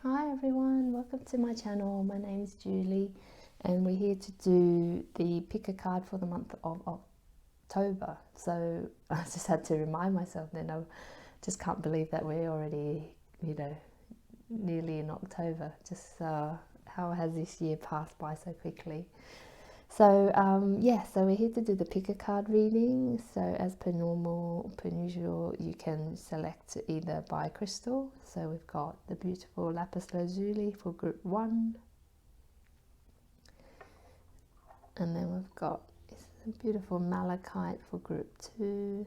Hi everyone, welcome to my channel. My name is Julie and we're here to do the pick a card for the month of October. So I just had to remind myself then. I just can't believe that we're already, nearly in October. Just how has this year passed by so quickly? So we're here to do the pick a card reading. So as per usual, you can select either by crystal. So we've got the beautiful lapis lazuli for group 1, and then we've got this beautiful malachite for group 2,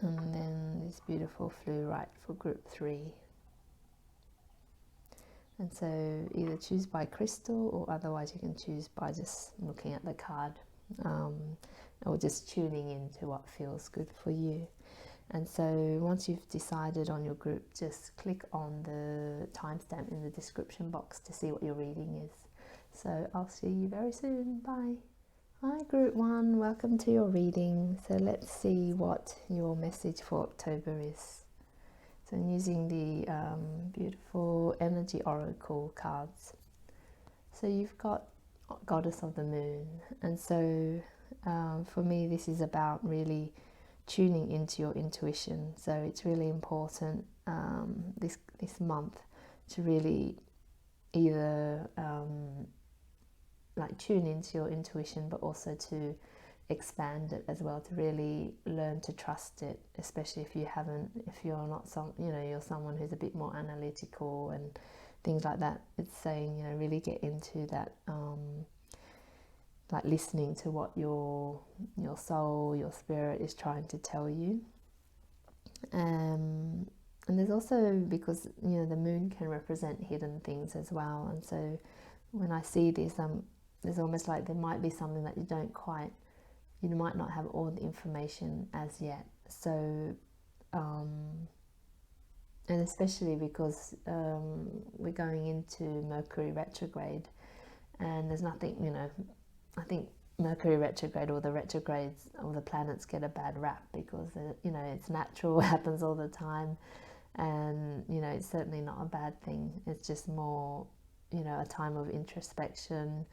and then this beautiful fluorite for group 3. And so either choose by crystal, or otherwise you can choose by just looking at the card, or just tuning into what feels good for you. And so once you've decided on your group, just click on the timestamp in the description box to see what your reading is. So I'll see you very soon. Bye. Hi group 1, welcome to your reading. So let's see what your message for October is. So I'm using the beautiful energy oracle cards. So you've got Goddess of the Moon, and so for me this is about really tuning into your intuition. So it's really important this month to really either like tune into your intuition, but also to expand it as well, to really learn to trust it, especially if you're not you're someone who's a bit more analytical and things like that. It's saying, really get into that, like listening to what your soul, your spirit is trying to tell you. And there's also, because the moon can represent hidden things as well, and so when I see this, there's almost like there might be something that you might not have all the information as yet. So and especially because we're going into Mercury retrograde, and there's nothing, I think Mercury retrograde, or the retrogrades or the planets, get a bad rap because it's natural, it happens all the time, and it's certainly not a bad thing. It's just more a time of introspection,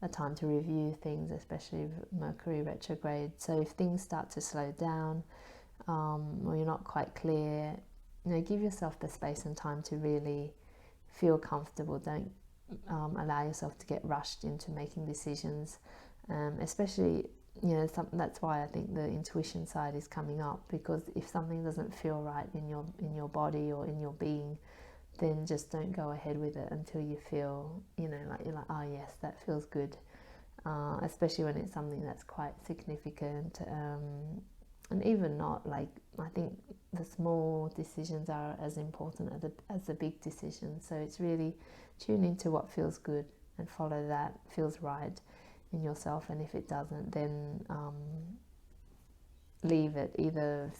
a time to review things, especially Mercury retrograde. So if things start to slow down, or you're not quite clear, give yourself the space and time to really feel comfortable. Don't allow yourself to get rushed into making decisions, especially that's why I think the intuition side is coming up, because if something doesn't feel right in your body or in your being, then just don't go ahead with it until you feel like you're like, oh yes, that feels good, especially when it's something that's quite significant, and even not, like, I think the small decisions are as important as the big decisions. So it's really tune into what feels good and follow that, feels right in yourself. And if it doesn't, then leave it. Either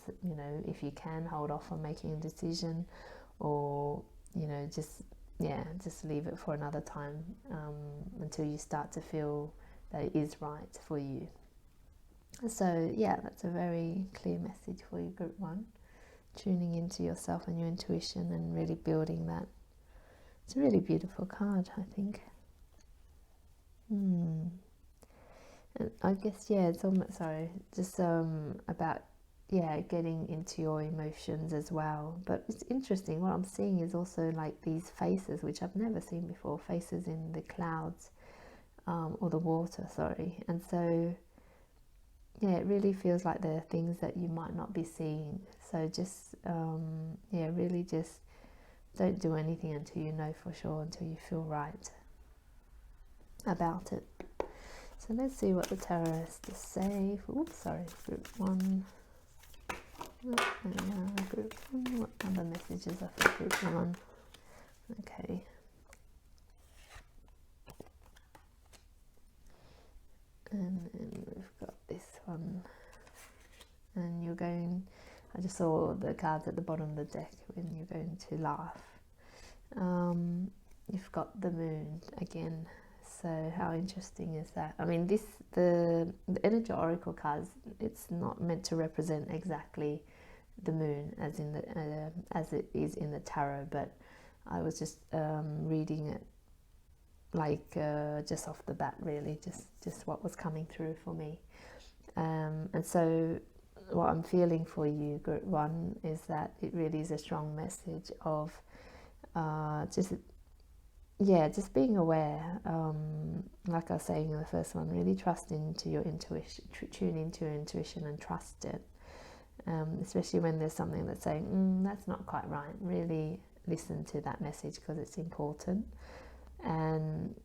if you can, hold off on making a decision, or just leave it for another time, until you start to feel that it is right for you. So yeah, that's a very clear message for you, group 1. Tuning into yourself and your intuition and really building that. It's a really beautiful card, I think. And I guess, it's almost, about getting into your emotions as well. But it's interesting, what I'm seeing is also like these faces, which I've never seen before, faces in the clouds, or the water, sorry. And so it really feels like there are things that you might not be seeing. So just really just don't do anything until you know for sure, until you feel right about it. So let's see what the tarot has to say. Group 1. Group 1. What other messages are for group 1? Okay. And then we've got this one. And I just saw the cards at the bottom of the deck when you're going to laugh. You've got the moon again. So how interesting is that? I mean, the energy oracle cards, it's not meant to represent exactly the moon as in the as it is in the tarot, but I was just reading it like just off the bat, really, just what was coming through for me. And so what I'm feeling for you, group one, is that it really is a strong message of just being aware, like I was saying in the first one, really trust into your intuition, tune into your intuition and trust it, especially when there's something that's saying, that's not quite right. Really listen to that message because it's important. And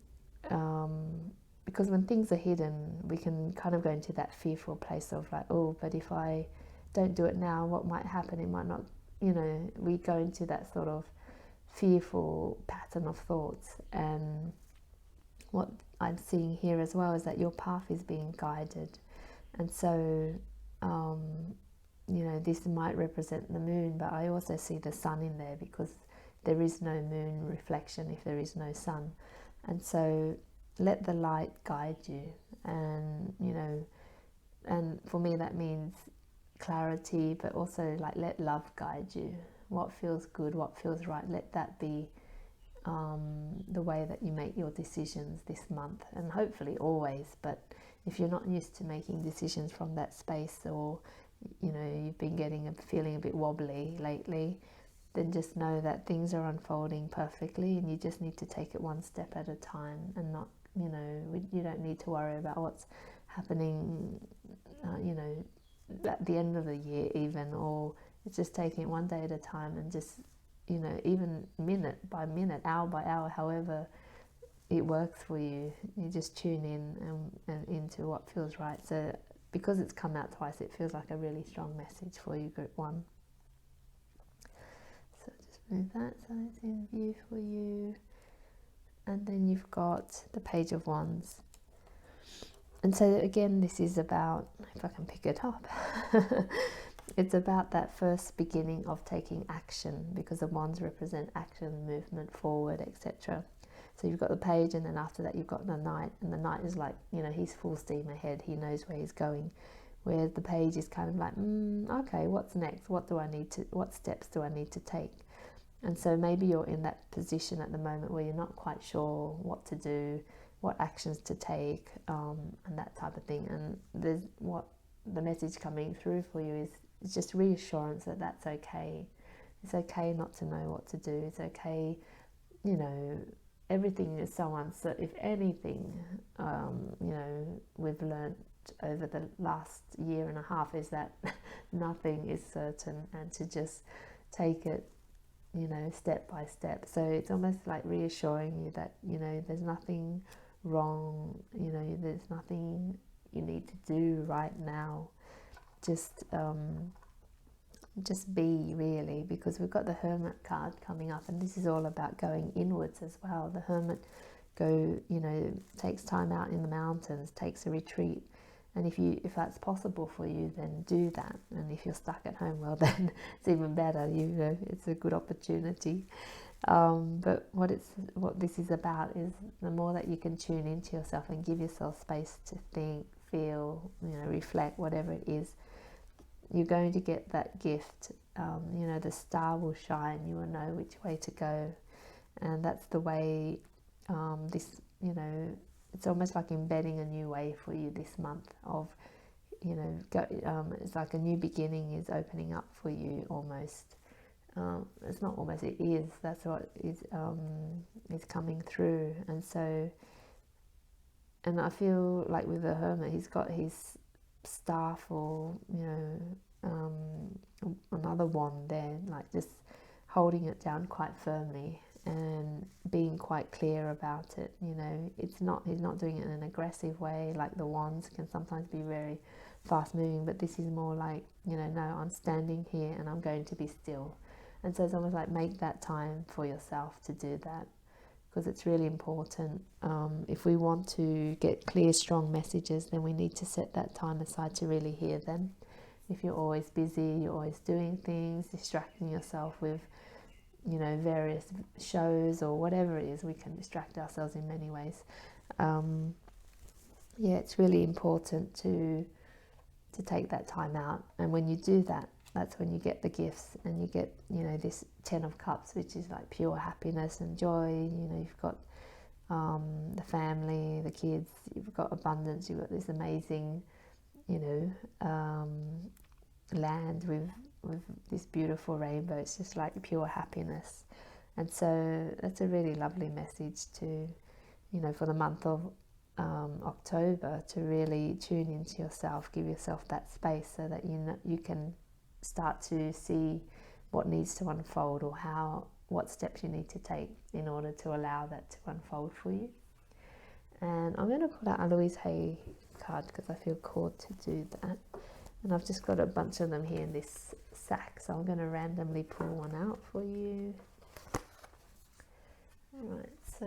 because when things are hidden, we can kind of go into that fearful place of like, oh, but if I don't do it now, what might happen? It might not, we go into that sort of fearful pattern of thoughts. And what I'm seeing here as well is that your path is being guided. And so, this might represent the moon, but I also see the sun in there because there is no moon reflection if there is no sun. And so let the light guide you. And, and for me that means clarity, but also like let love guide you. What feels good, what feels right, let that be the way that you make your decisions this month, and hopefully always. But if you're not used to making decisions from that space, or you've been feeling a bit wobbly lately, then just know that things are unfolding perfectly, and you just need to take it one step at a time, and not, you don't need to worry about what's happening, at the end of the year even, or it's just taking it one day at a time, and just, even minute by minute, hour by hour, however it works for you, you just tune in and into what feels right. So because it's come out twice, it feels like a really strong message for you, group one. So just move that so it's in view for you. And then you've got the Page of Wands. And so again, this is about, if I can pick it up, it's about that first beginning of taking action, because the wands represent action, movement forward, etc. So you've got the Page, and then after that you've got the Knight, and the Knight is like, he's full steam ahead, he knows where he's going. Whereas the Page is kind of like, okay, what's next? What steps do I need to take? And so maybe you're in that position at the moment where you're not quite sure what to do, what actions to take, and that type of thing. And there's what the message coming through for you is just reassurance that that's okay. It's okay not to know what to do. It's okay, everything is so uncertain. If anything, we've learned over the last year and a half is that nothing is certain, and to just take it, step by step. So it's almost like reassuring you that, there's nothing wrong, there's nothing you need to do right now. Just be, really, because we've got the Hermit card coming up, and this is all about going inwards as well. The Hermit takes time out in the mountains, takes a retreat. And if that's possible for you, then do that. And if you're stuck at home, well, then it's even better. It's a good opportunity. But what this is about is the more that you can tune into yourself and give yourself space to think, feel, reflect, whatever it is, you're going to get that gift. The star will shine. You will know which way to go, and that's the way. It's almost like embedding a new way for you this month of, it's like a new beginning is opening up for you almost. It's not almost, it is. That's what is coming through. And so, and I feel like with the Hermit, he's got his staff, or, another wand there, like just holding it down quite firmly and being quite clear about it. He's not doing it in an aggressive way, like the wands can sometimes be very fast moving, but this is more like, no, I'm standing here and I'm going to be still. And so it's almost like make that time for yourself to do that, because it's really important. If we want to get clear, strong messages, then we need to set that time aside to really hear them. If you're always busy, you're always doing things, distracting yourself with various shows or whatever it is, we can distract ourselves in many ways. It's really important to take that time out. And when you do that, that's when you get the gifts, and you get, you know, this 10 of Cups, which is like pure happiness and joy. You know, you've got the family, the kids, you've got abundance, you've got this amazing, you know, land with this beautiful rainbow. It's just like pure happiness. And so that's a really lovely message to, you know, for the month of October, to really tune into yourself, give yourself that space so that you can start to see what needs to unfold, or what steps you need to take in order to allow that to unfold for you. And I'm going to pull out a Louise Hay card because I feel called to do that. And I've just got a bunch of them here in this sack, so I'm going to randomly pull one out for you. Alright, so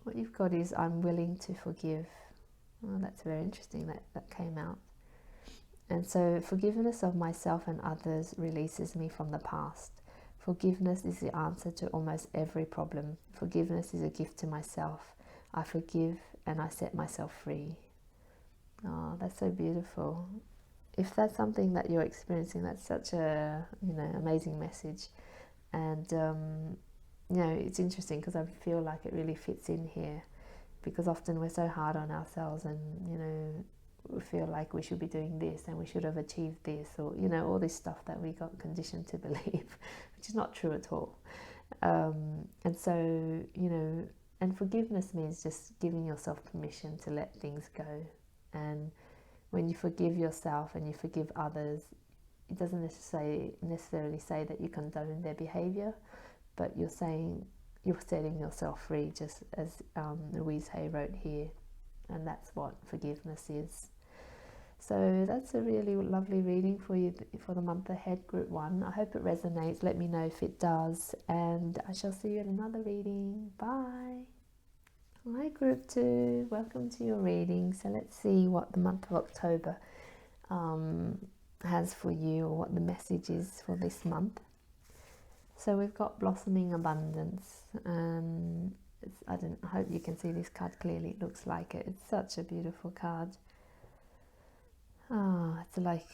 what you've got is, I'm willing to forgive. Oh, that's very interesting that came out. And so, forgiveness of myself and others releases me from the past. Forgiveness is the answer to almost every problem. Forgiveness is a gift to myself. I forgive and I set myself free. Oh, that's so beautiful. If that's something that you're experiencing, that's such a, you know, amazing message. And you know, it's interesting because I feel like it really fits in here, because often we're so hard on ourselves, and, you know, we feel like we should be doing this and we should have achieved this, or, you know, all this stuff that we got conditioned to believe, which is not true at all. And so, you know, and forgiveness means just giving yourself permission to let things go. And when you forgive yourself and you forgive others, it doesn't necessarily say that you condone their behavior, but you're saying you're setting yourself free, just as Louise Hay wrote here. And that's what forgiveness is. So that's a really lovely reading for you for the month ahead, Group 1. I hope it resonates. Let me know if it does. And I shall see you in another reading. Bye. Hi, Group 2. Welcome to your reading. So let's see what the month of October has for you, or what the message is for this month. So we've got blossoming abundance. I hope you can see this card clearly. It looks like it. It's such a beautiful card. It's like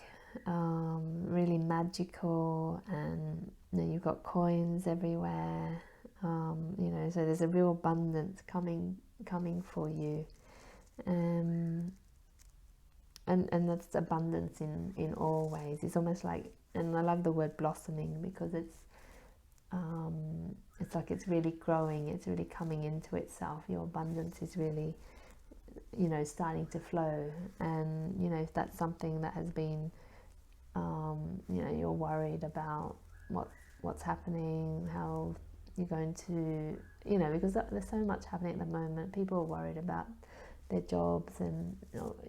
really magical, and, you know, you've got coins everywhere. You know, so there's a real abundance coming for you, and that's abundance in all ways. It's almost like, and I love the word blossoming, because it's like it's really growing, it's really coming into itself. Your abundance is really, you know, starting to flow. And, you know, if that's something that has been, you know, you're worried about what's happening, how you're going to, you know, because there's so much happening at the moment. People are worried about their jobs and,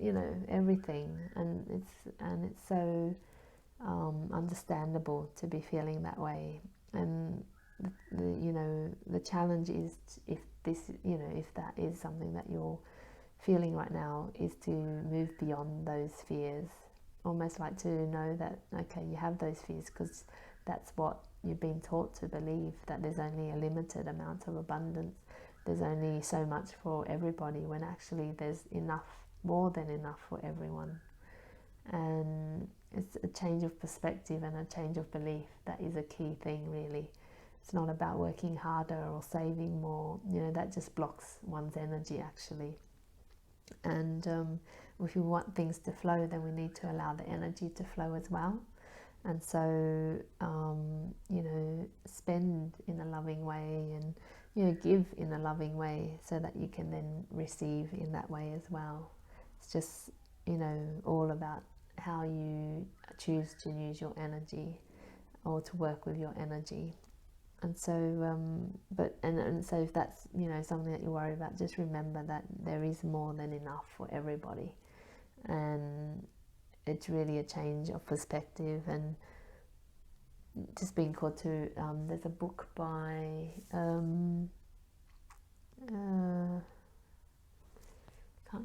you know, everything, and it's so understandable to be feeling that way. And you know, the challenge is, if that is something that you're feeling right now, is to move beyond those fears. Almost like to know that, okay, you have those fears because that's what you've been taught to believe, that there's only a limited amount of abundance, there's only so much for everybody, when actually there's enough, more than enough for everyone. And it's a change of perspective and a change of belief that is a key thing, really. It's not about working harder or saving more, you know, that just blocks one's energy, actually. And if we want things to flow, then we need to allow the energy to flow as well. And so, you know, spend in a loving way, and, you know, give in a loving way, so that you can then receive in that way as well. It's just, you know, all about how you choose to use your energy, or to work with your energy. And so, and so if that's, you know, something that you're worried about, just remember that there is more than enough for everybody. And it's really a change of perspective, and just being called to, there's a book by, can't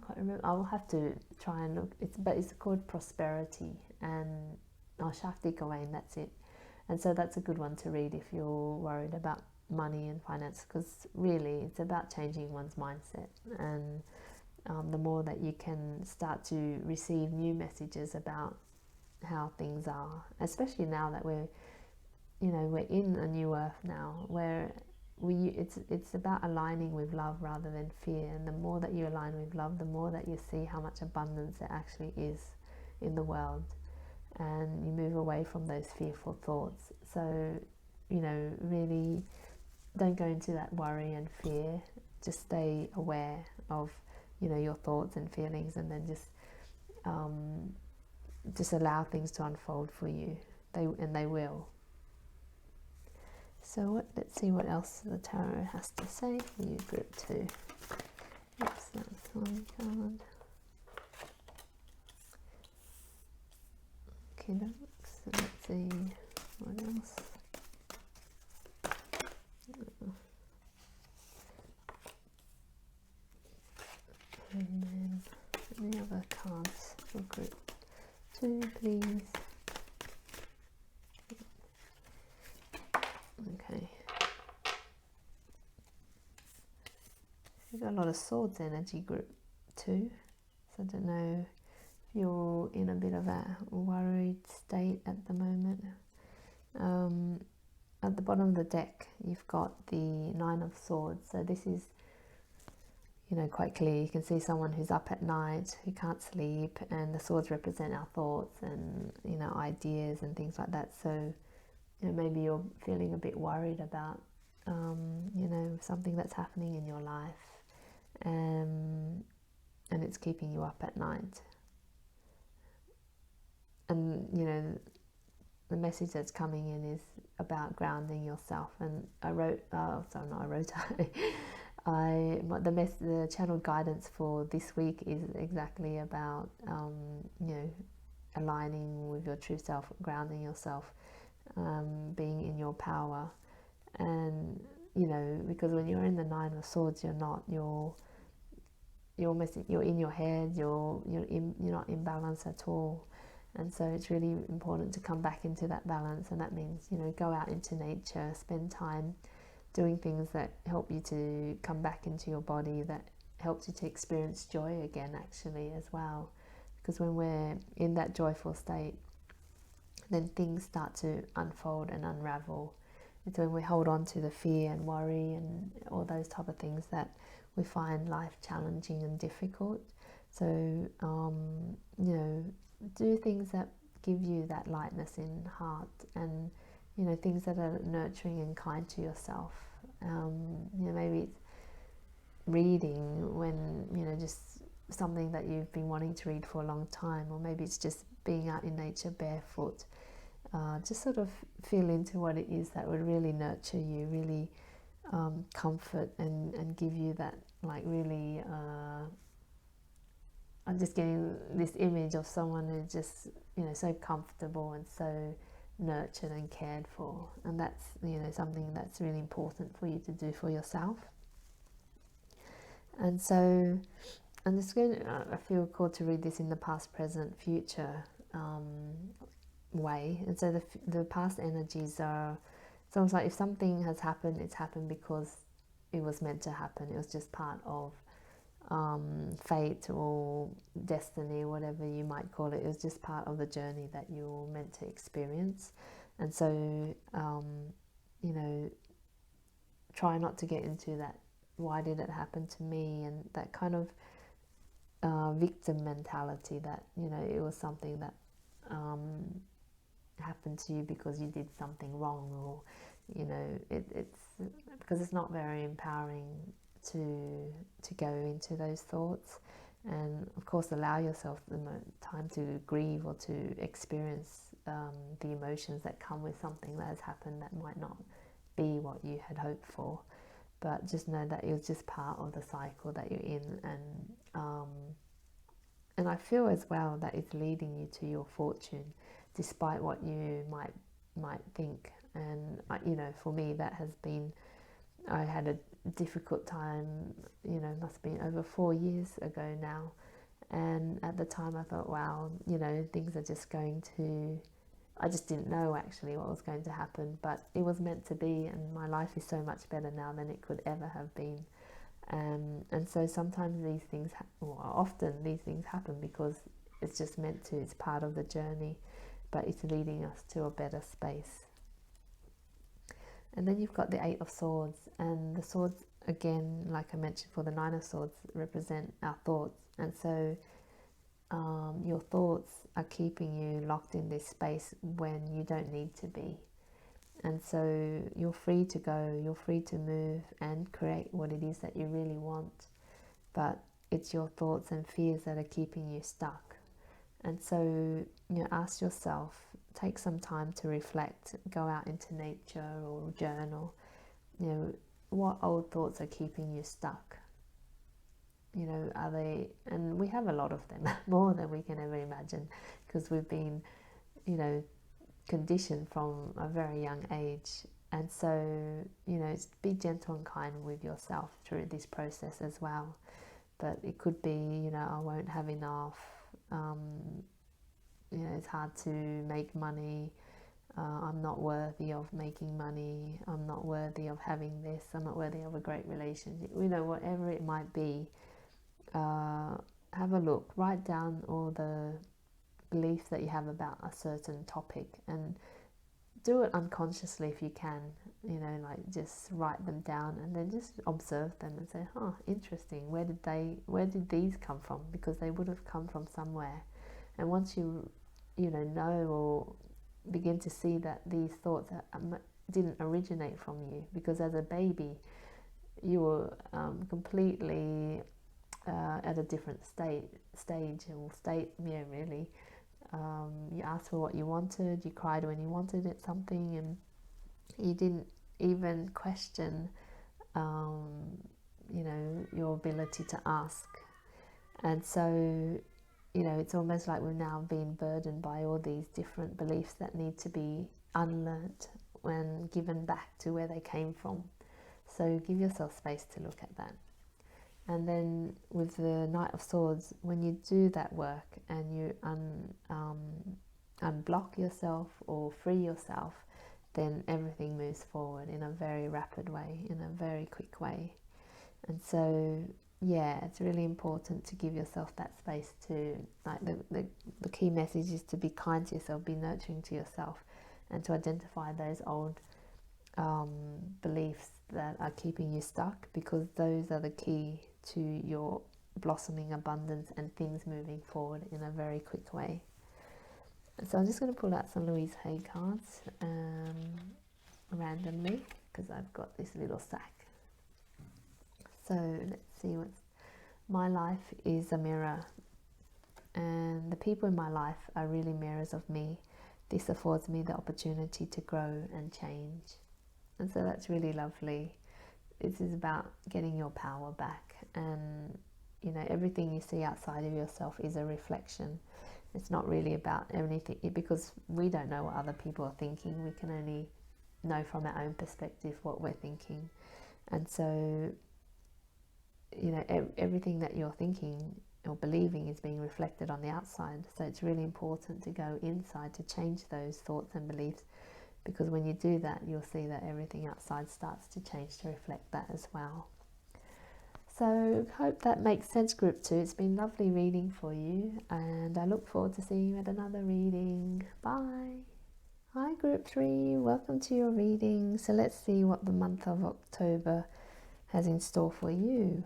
quite remember, I'll have to try and look, but it's called Prosperity, and Shakti Gawain, that's it. And so that's a good one to read if you're worried about money and finance, because really it's about changing one's mindset. And the more that you can start to receive new messages about how things are, especially now that we're in a new earth now, where it's about aligning with love rather than fear. And the more that you align with love, the more that you see how much abundance there actually is in the world, and you move away from those fearful thoughts. So really don't go into that worry and fear. Just stay aware of your thoughts and feelings, and then just allow things to unfold for you. They will. So let's see what else the tarot has to say for you, group 2. Oops, that's one card. Okay, so let's see what else. And then any other cards for group 2, please. Okay. You've got a lot of swords energy, group 2. So I don't know if you're in a bit of a worried state at the moment. At the bottom of the deck, you've got the 9 of Swords. So this is, quite clear. You can see someone who's up at night, who can't sleep, and the swords represent our thoughts and, ideas and things like that. So, maybe you're feeling a bit worried about, something that's happening in your life, and it's keeping you up at night. And, the message that's coming in is about grounding yourself. And the channel guidance for this week is exactly about aligning with your true self, grounding yourself, being in your power. And because when you're in the 9 of Swords, you're in your head, you're not in balance at all. And so it's really important to come back into that balance, and that means go out into nature, spend time doing things that help you to come back into your body, that helps you to experience joy again, actually, as well. Because when we're in that joyful state, then things start to unfold and unravel. It's when we hold on to the fear and worry and all those type of things that we find life challenging and difficult. So do things that give you that lightness in heart, and things that are nurturing and kind to yourself. Maybe it's reading when just something that you've been wanting to read for a long time, or maybe it's just being out in nature barefoot. Just sort of feel into what it is that would really nurture you, really comfort and give you that, like, really I'm just getting this image of someone who's just so comfortable and so nurtured and cared for, and that's something that's really important for you to do for yourself. And so I'm just going to, I feel called to read this in the past, present, future way. And so the past energies are, it's almost like if something has happened, it's happened because it was meant to happen. It was just part of fate or destiny, whatever you might call it. It was just part of the journey that you're meant to experience. And so try not to get into that, why did it happen to me, and that kind of victim mentality, that it was something that happened to you because you did something wrong, or it's because it's not very empowering to go into those thoughts. And of course, allow yourself the time to grieve or to experience the emotions that come with something that has happened that might not be what you had hoped for. But just know that it was just part of the cycle that you're in, and I feel as well that it's leading you to your fortune, despite what you might think. And for me, that has been, I had a difficult time, must have been over 4 years ago now, and at the time I thought, wow, things are just going to, I just didn't know actually what was going to happen, but it was meant to be, and my life is so much better now than it could ever have been. And so sometimes these things, or often these things happen because it's just meant to, it's part of the journey. but it's leading us to a better space. And then you've got the Eight of Swords, and the swords, again, like I mentioned, for the Nine of Swords, represent our thoughts. And so your thoughts are keeping you locked in this space when you don't need to be. And so you're free to go, you're free to move and create what it is that you really want. But it's your thoughts and fears that are keeping you stuck. And so, ask yourself, take some time to reflect, go out into nature or journal, what old thoughts are keeping you stuck? Are they, and we have a lot of them, more than we can ever imagine, because we've been, conditioned from a very young age. And so, be gentle and kind with yourself through this process as well. But it could be, I won't have enough, it's hard to make money, I'm not worthy of making money, I'm not worthy of having this, I'm not worthy of a great relationship, whatever it might be. Have a look, write down all the beliefs that you have about a certain topic, and do it unconsciously if you can, just write them down and then just observe them and say, interesting, where did these come from? Because they would have come from somewhere. And once you know or begin to see that these thoughts didn't originate from you, because as a baby you were completely at a different stage or state, really. You asked for what you wanted, you cried when you wanted it, something, and you didn't even question your ability to ask. And so it's almost like we've now been burdened by all these different beliefs that need to be unlearnt when given back to where they came from. So give yourself space to look at that. And then with the Knight of Swords, when you do that work and you unblock yourself or free yourself, then everything moves forward in a very rapid way, in a very quick way. And so, it's really important to give yourself that space to, like, the key message is to be kind to yourself, be nurturing to yourself, and to identify those old beliefs that are keeping you stuck, because those are the key to your blossoming abundance and things moving forward in a very quick way. So I'm just going to pull out some Louise Hay cards randomly, because I've got this little sack. So let's see my life is a mirror, and the people in my life are really mirrors of me. This affords me the opportunity to grow and change. And so that's really lovely. This is about getting your power back, and everything you see outside of yourself is a reflection. It's not really about anything, because we don't know what other people are thinking. We can only know from our own perspective what we're thinking. And so everything that you're thinking or believing is being reflected on the outside. So it's really important to go inside to change those thoughts and beliefs, because when you do that, you'll see that everything outside starts to change to reflect that as well. So hope that makes sense, Group 2. It's been lovely reading for you, and I look forward to seeing you at another reading. Bye. Hi, Group 3. Welcome to your reading. So let's see what the month of October has in store for you.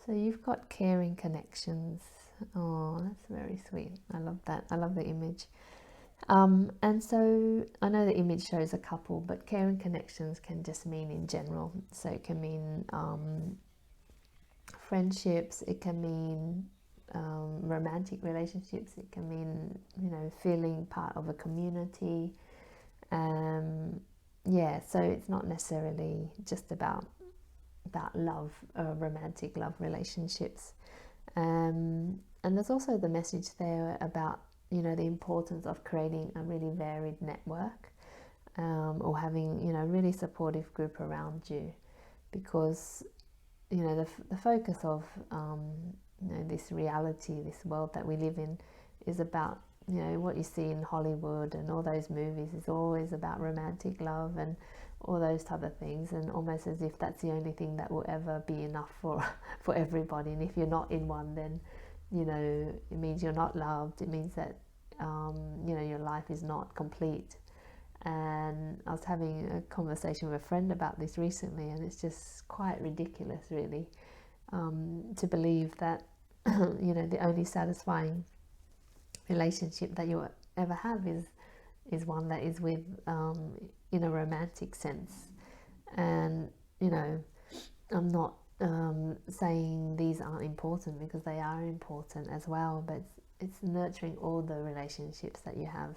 So you've got caring connections. Oh, that's very sweet. I love that. I love the image. And so I know the image shows a couple, but caring connections can just mean in general. So it can mean friendships, it can mean romantic relationships, it can mean feeling part of a community. So it's not necessarily just about love, romantic love relationships. And there's also the message there about the importance of creating a really varied network, or having a really supportive group around you, because the focus of this reality, this world that we live in, is about what you see in Hollywood and all those movies is always about romantic love and all those type of things, and almost as if that's the only thing that will ever be enough for everybody. And if you're not in one, then it means you're not loved. It means that your life is not complete. And I was having a conversation with a friend about this recently, and it's just quite ridiculous, really, to believe that the only satisfying relationship that you'll ever have is one that is with in a romantic sense. And I'm not saying these aren't important, because they are important as well, but it's nurturing all the relationships that you have,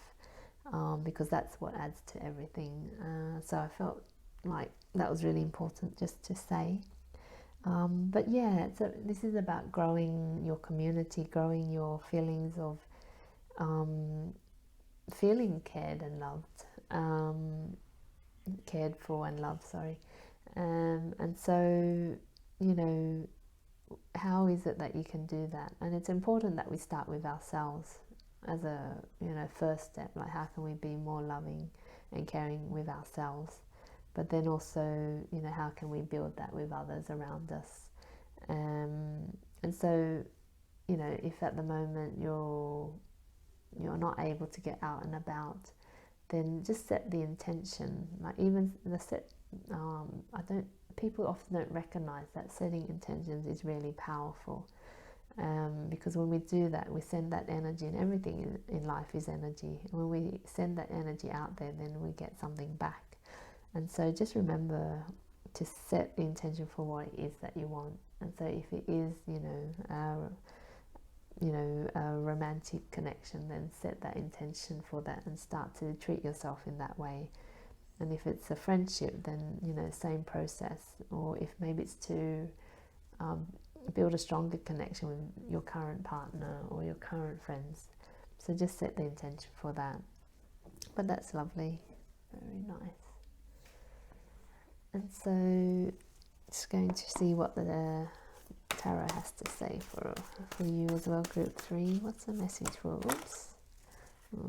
because that's what adds to everything. So I felt like that was really important just to say. But yeah, so this is about growing your community, growing your feelings of feeling cared and loved, cared for and loved, sorry. And so, how is it that you can do that? And it's important that we start with ourselves as a first step. Like, how can we be more loving and caring with ourselves? But then also, how can we build that with others around us? And so, if at the moment you're not able to get out and about, then just set the intention. Like, even the set, people often don't recognize that setting intentions is really powerful, because when we do that, we send that energy, and everything in life is energy. When we send that energy out there, then we get something back. And so just remember to set the intention for what it is that you want. And so if it is, a romantic connection, then set that intention for that and start to treat yourself in that way. And if it's a friendship, then same process. Or if maybe it's to build a stronger connection with your current partner or your current friends, so just set the intention for that. But that's lovely, very nice. And so just going to see what the tarot has to say for you as well, group 3. What's the message for, oops,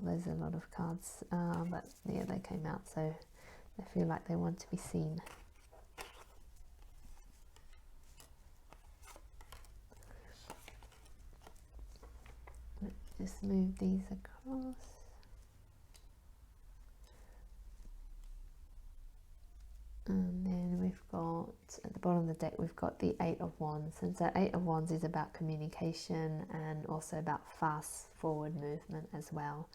there's a lot of cards, but yeah, they came out, so they feel like they want to be seen. Let's just move these across. And then we've got, at the bottom of the deck, we've got the 8 of Wands. And so 8 of Wands is about communication and also about fast forward movement as well.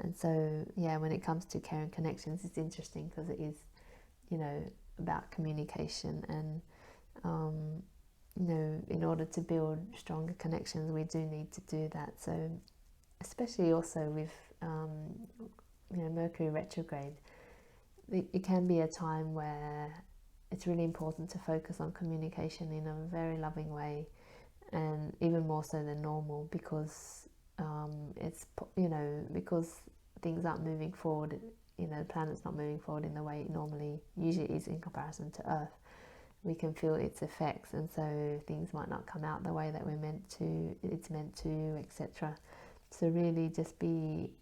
And so, yeah, when it comes to caring connections, it's interesting because it is, about communication. And, in order to build stronger connections, we do need to do that. So, especially also with, Mercury retrograde, it can be a time where it's really important to focus on communication in a very loving way, and even more so than normal, because it's because things aren't moving forward. The planet's not moving forward in the way it normally usually is in comparison to Earth. We can feel its effects, and so things might not come out the way that it's meant to, etc. So really, just be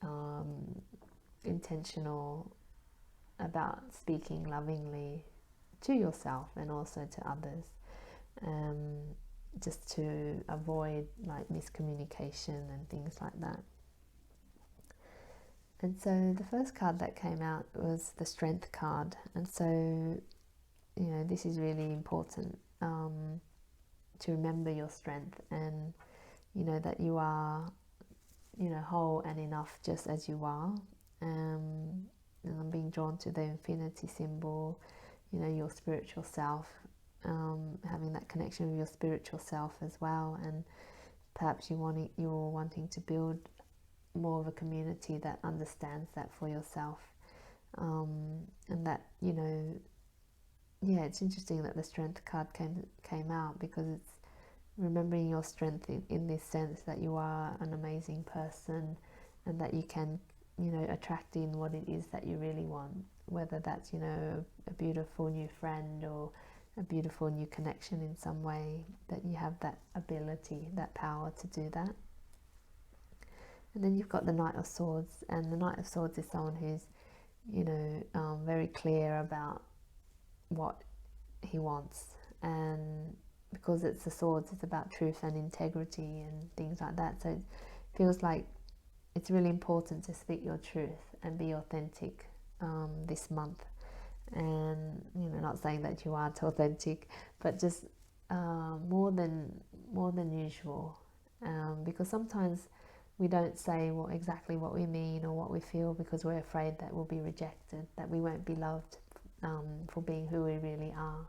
intentional about speaking lovingly to yourself and also to others, just to avoid like miscommunication and things like that. And so the first card that came out was the Strength card, and so this is really important, to remember your strength, and that you are whole and enough just as you are. And I'm being drawn to the infinity symbol, your spiritual self, having that connection with your spiritual self as well. And perhaps you're wanting to build more of a community that understands that for yourself, and that it's interesting that the Strength card came out, because it's remembering your strength in this sense that you are an amazing person, and that you can attract in what it is that you really want, whether that's a beautiful new friend or a beautiful new connection in some way, that you have that ability, that power to do that. And then you've got the Knight of Swords, and the Knight of Swords is someone who's very clear about what he wants, and because it's the swords, it's about truth and integrity and things like that. So it feels like it's really important to speak your truth and be authentic this month. And not saying that you aren't authentic, but just more than usual, because sometimes we don't say exactly what we mean or what we feel because we're afraid that we'll be rejected, that we won't be loved for being who we really are.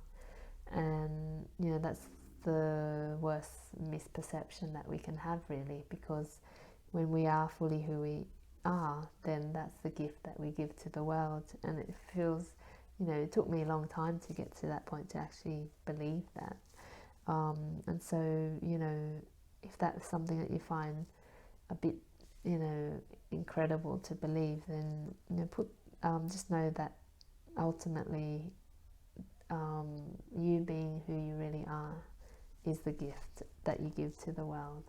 And that's the worst misperception that we can have, really, because when we are fully who we are, then that's the gift that we give to the world. And it feels, it took me a long time to get to that point to actually believe that. And so, if that's something that you find a bit, incredible to believe, then just know that ultimately, you being who you really are is the gift that you give to the world.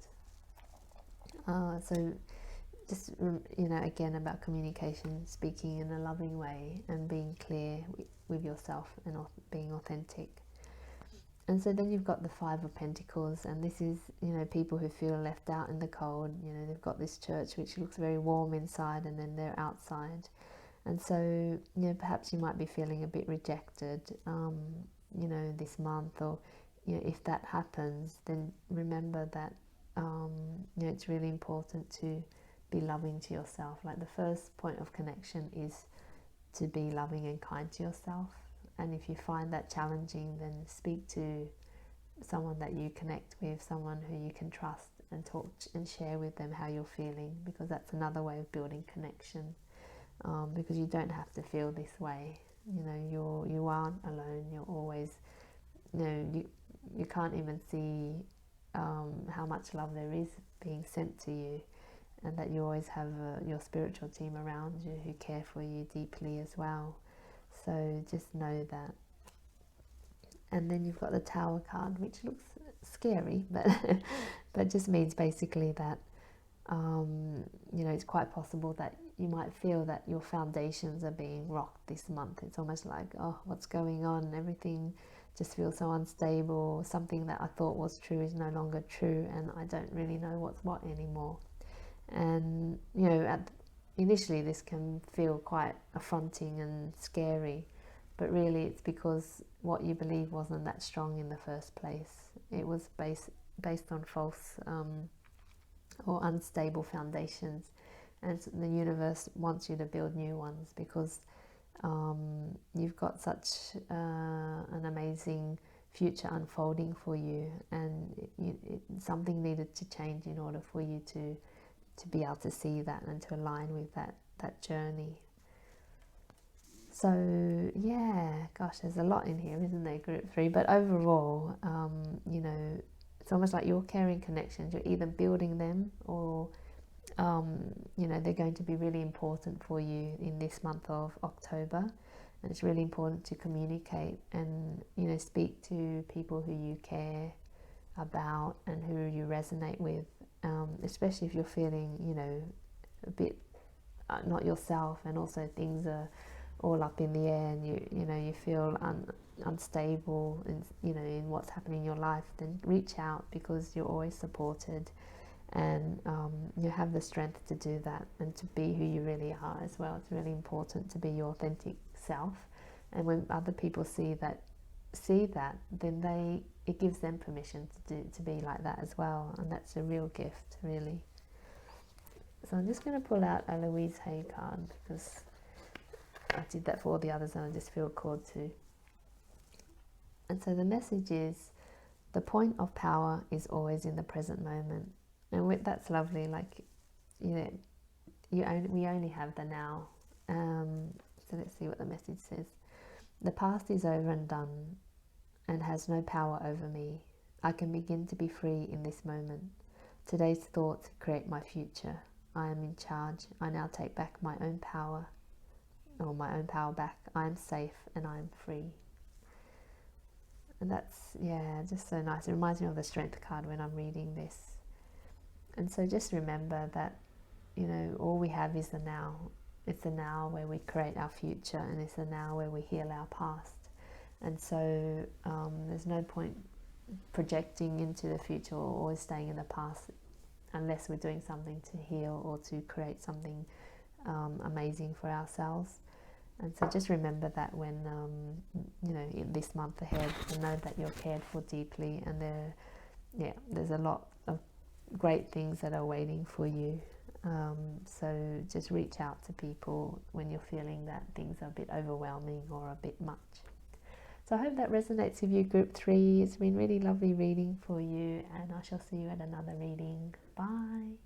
So just again, about communication, speaking in a loving way and being clear with yourself and being authentic. And so then you've got the Five of Pentacles, and this is people who feel left out in the cold. They've got this church which looks very warm inside, and then they're outside. And so perhaps you might be feeling a bit rejected this month, or if that happens, then remember that it's really important to be loving to yourself. Like, the first point of connection is to be loving and kind to yourself. And if you find that challenging, then speak to someone that you connect with, someone who you can trust, and talk and share with them how you're feeling, because that's another way of building connection. Because you don't have to feel this way. You aren't alone. You're always, you can't even see how much love there is being sent to you, and that you always have your spiritual team around you who care for you deeply as well. So just know that. And then you've got the Tower card, which looks scary, but just means basically that it's quite possible that you might feel that your foundations are being rocked this month. It's almost like, oh, what's going on? Everything just feels so unstable. Something that I thought was true is no longer true, and I don't really know what's what anymore. And initially this can feel quite affronting and scary, but really it's because what you believe wasn't that strong in the first place. It was based on false or unstable foundations, and the universe wants you to build new ones, because you've got such an amazing future unfolding for you, and something needed to change in order for you to be able to see that and to align with that journey. So yeah, gosh, there's a lot in here, isn't there, Group 3? But overall, it's almost like you're carrying connections. You're either building them, or they're going to be really important for you in this month of October. And it's really important to communicate and speak to people who you care about and who you resonate with, especially if you're feeling a bit not yourself, and also things are all up in the air, and you feel unstable in what's happening in your life. Then reach out, because you're always supported, and you have the strength to do that and to be who you really are as well. It's really important to be your authentic self, and when other people see that, then it gives them permission to be like that as well, and that's a real gift, really. So I'm just going to pull out a Louise Hay card, because I did that for all the others and I just feel called to. And so the message is, the point of power is always in the present moment. And that's lovely. Like, we only have the now. So let's see what the message says. The past is over and done, and has no power over me. I can begin to be free in this moment. Today's thoughts create my future. I am in charge. I now take back my own power, or my own power back. I am safe and I am free. And that's, just so nice. It reminds me of the Strength card when I'm reading this. And so just remember that, all we have is the now. It's the now where we create our future, and it's the now where we heal our past. And so there's no point projecting into the future or always staying in the past. unless we're doing something to heal or to create something amazing for ourselves. And so just remember that when in this month ahead, and know that you're cared for deeply, and there's a lot of great things that are waiting for you. So just reach out to people when you're feeling that things are a bit overwhelming or a bit much. So I hope that resonates with you, Group 3. It's been really lovely reading for you, and I shall see you at another reading. Bye.